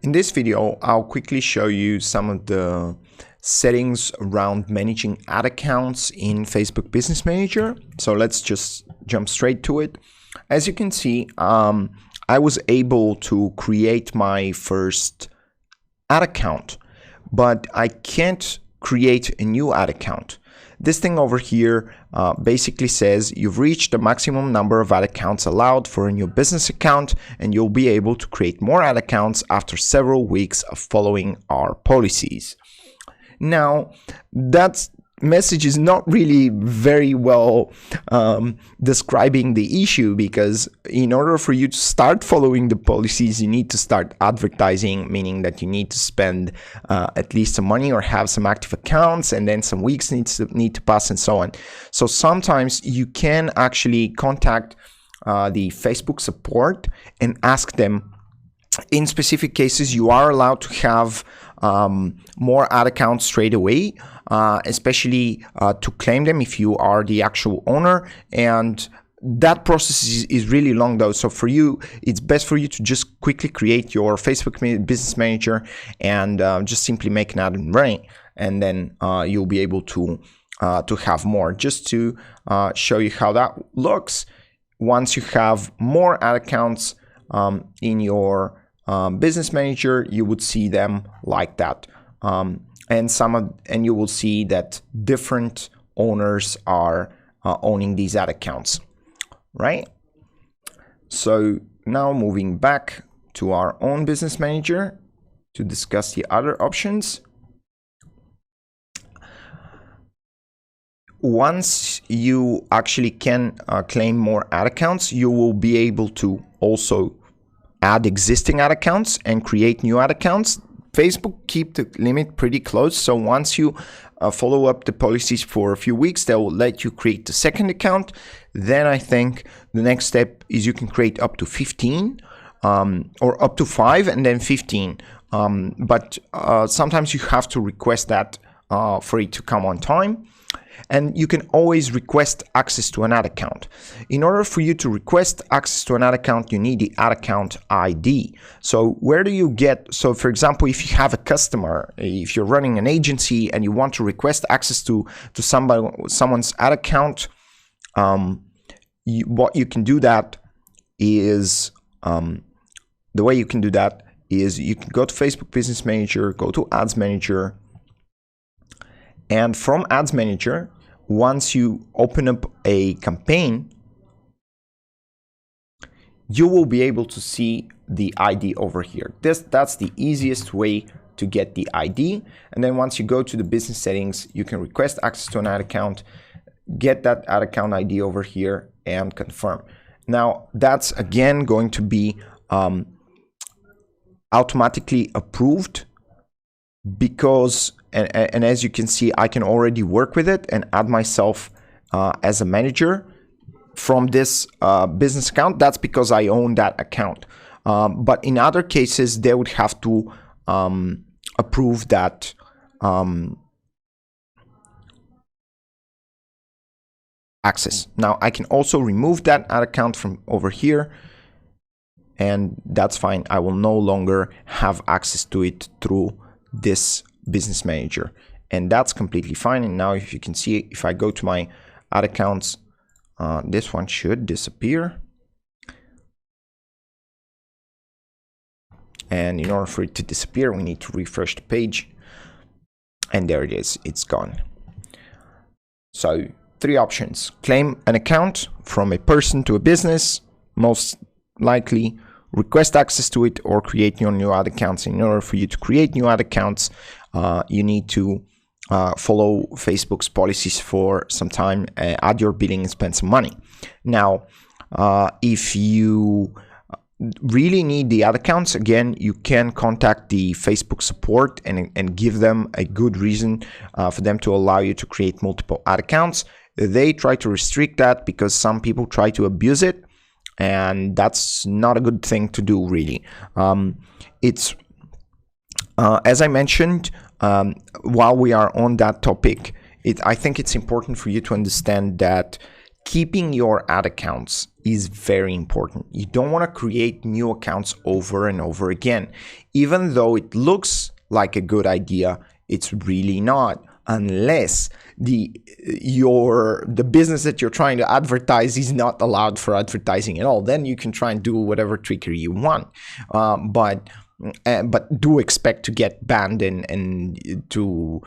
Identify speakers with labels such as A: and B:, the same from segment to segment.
A: In this video, I'll quickly show you some of the settings around managing ad accounts in Facebook Business Manager. So let's just jump straight to it. As you can see, I was able to create my first ad account, but I can't create a new ad account. This thing over here basically says you've reached the maximum number of ad accounts allowed for a new business account, and you'll be able to create more ad accounts after several weeks of following our policies. Now, that message is not really very well describing the issue, because in order for you to start following the policies, you need to start advertising, meaning that you need to spend at least some money or have some active accounts, and then some weeks need to pass and so on. So sometimes you can actually contact the Facebook support and ask them. In specific cases, you are allowed to have more ad accounts straight away, especially to claim them if you are the actual owner. And that process is really long though. So for you, it's best for you to just quickly create your Facebook Business Manager and just simply make an ad and running, and then you'll be able to have more. Just to show you how that looks, once you have more ad accounts in your Business Manager, you would see them like that, and you will see that different owners are owning these ad accounts, right? So now moving back to our own Business Manager to discuss the other options. Once you actually can claim more ad accounts, you will be able to also add existing ad accounts and create new ad accounts. Facebook keep the limit pretty close, so once you follow up the policies for a few weeks, they will let you create the second account. Then I think the next step is you can create up to 15 or up to 5 and then 15, but sometimes you have to request that for it to come on time. And you can always request access to an ad account. In order for you to request access to an ad account, you need the ad account ID. So where do you get, so for example, if you have a customer, if you're running an agency and you want to request access to someone's ad account, what you can do that is, the way you can do that is you can go to Facebook Business Manager, go to Ads Manager, and from Ads Manager, once you open up a campaign, you will be able to see the ID over here. That's the easiest way to get the ID. And then once you go to the business settings, you can request access to an ad account, get that ad account ID over here, and confirm. Now, that's again going to be automatically approved, because and as you can see, I can already work with it and add myself as a manager from this business account. That's because I own that account. But in other cases, they would have to approve that access. Now, I can also remove that ad account from over here, and that's fine. I will no longer have access to it through this Business Manager, and that's completely fine. And now, if you can see, if I go to my ad accounts, this one should disappear, and in order for it to disappear, we need to refresh the page, and there it is, it's gone. So 3 options: claim an account from a person to a business, most likely, request access to it, or create your new ad accounts. In order for you to create new ad accounts, you need to follow Facebook's policies for some time, add your billing, and spend some money. Now, if you really need the ad accounts, again, you can contact the Facebook support and give them a good reason for them to allow you to create multiple ad accounts. They try to restrict that because some people try to abuse it, and that's not a good thing to do, really. It's as I mentioned, while we are on that topic, I think it's important for you to understand that keeping your ad accounts is very important. You don't want to create new accounts over and over again. Even though it looks like a good idea, it's really not, unless the business that you're trying to advertise is not allowed for advertising at all. Then you can try and do whatever trickery you want, but do expect to get banned and to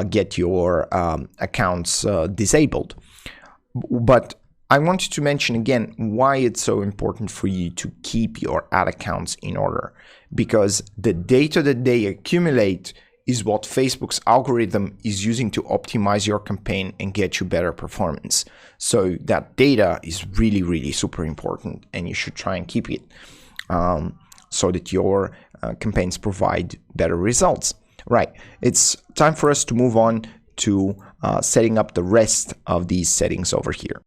A: get your accounts disabled. But I wanted to mention again why it's so important for you to keep your ad accounts in order, because the data that they accumulate is what Facebook's algorithm is using to optimize your campaign and get you better performance. So that data is really, really super important, and you should try and keep it so that your campaigns provide better results. Right, it's time for us to move on to setting up the rest of these settings over here.